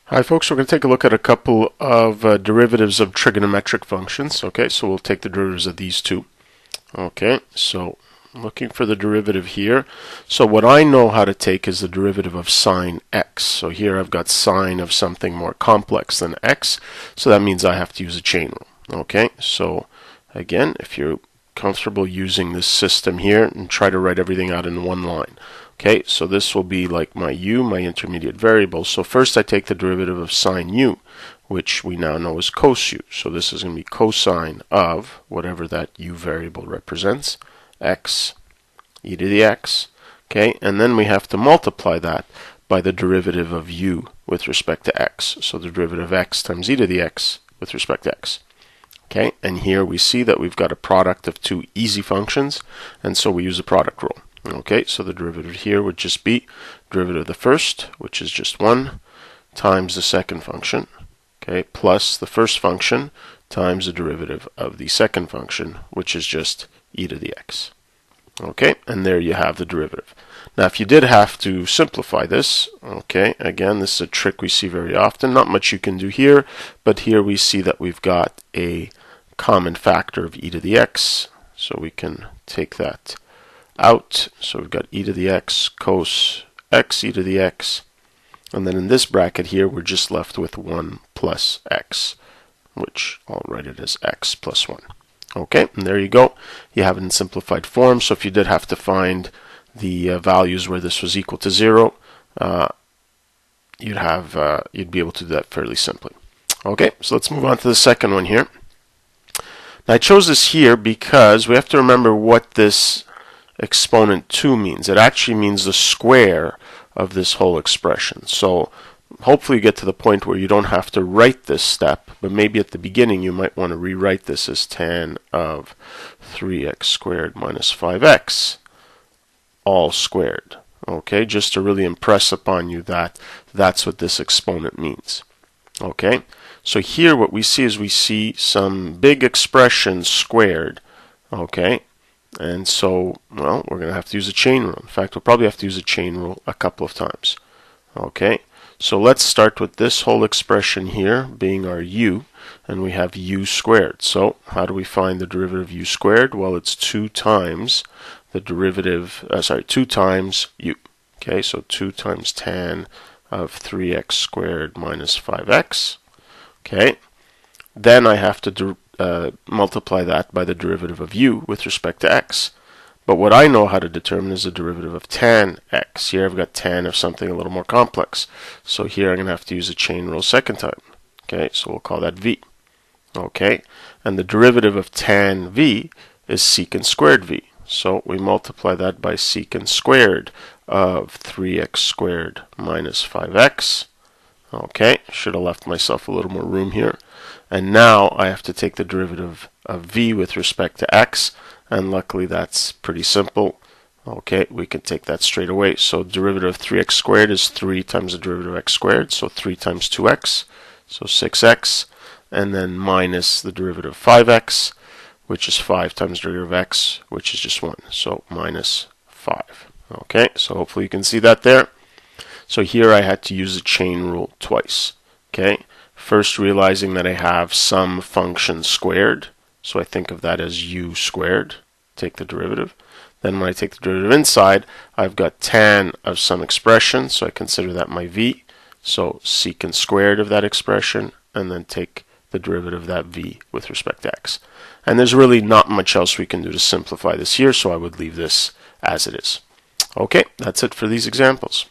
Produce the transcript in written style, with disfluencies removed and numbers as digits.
Hi folks, we're going to take a look at a couple of derivatives of trigonometric functions. Okay, so we'll take the derivatives of these two. Okay, so looking for the derivative here. So what I know how to take is the derivative of sine x. So here I've got sine of something more complex than x, so that means I have to use a chain rule. Okay, so again, if you're comfortable using this system here, and try to write everything out in one line. Okay, so this will be like my u, my intermediate variable. So first I take the derivative of sine u, which we now know is cos u. So this is going to be cosine of whatever that u variable represents, x, e to the x. Okay, and then we have to multiply that by the derivative of u with respect to x. So the derivative of x times e to the x with respect to x. Okay, and here we see that we've got a product of two easy functions, and so we use a product rule. Okay, so the derivative here would just be derivative of the first, which is just 1, times the second function, okay, plus the first function times the derivative of the second function, which is just e to the x. Okay, and there you have the derivative. Now, if you did have to simplify this, okay, again, this is a trick we see very often. Not much you can do here, but here we see that we've got a common factor of e to the x, so we can take that out. So we've got e to the x cos x e to the x, and then in this bracket here we're just left with 1 plus x, which I'll write it as x plus 1. Okay, and there you go. You have it in simplified form. So if you did have to find the values where this was equal to 0, you'd be able to do that fairly simply. Okay, so let's move on to the second one here. Now I chose this here because we have to remember what this exponent 2 means. It actually means the square of this whole expression. So hopefully you get to the point where you don't have to write this step, but maybe at the beginning you might want to rewrite this as tan of 3x squared minus 5x all squared. Okay, just to really impress upon you that that's what this exponent means. Okay, so here what we see is we see some big expression squared. Okay, and so, well, we're going to have to use a chain rule. In fact, we'll probably have to use a chain rule a couple of times. Okay, so let's start with this whole expression here being our u, and we have u squared. So how do we find the derivative of u squared? Well, it's 2 times the derivative, 2 times u. Okay, so 2 times tan of 3x squared minus 5x. Okay, then I have to multiply that by the derivative of u with respect to x. But what I know how to determine is the derivative of tan x. Here I've got tan of something a little more complex. So here I'm going to have to use a chain rule second time. Okay, so we'll call that v. Okay, and the derivative of tan v is secant squared v. So we multiply that by secant squared of 3x squared minus 5x. Okay, should have left myself a little more room here. And now I have to take the derivative of v with respect to x, and luckily that's pretty simple. Okay, we can take that straight away. So derivative of 3x squared is 3 times the derivative of x squared, so 3 times 2x, so 6x, and then minus the derivative of 5x, which is 5 times the derivative of x, which is just 1, so minus 5. Okay, so hopefully you can see that there. So here I had to use the chain rule twice. Okay, first realizing that I have some function squared, so I think of that as u squared, take the derivative. Then when I take the derivative inside, I've got tan of some expression, so I consider that my v, so secant squared of that expression, and then take the derivative of that v with respect to x. And there's really not much else we can do to simplify this here, so I would leave this as it is. Okay, that's it for these examples.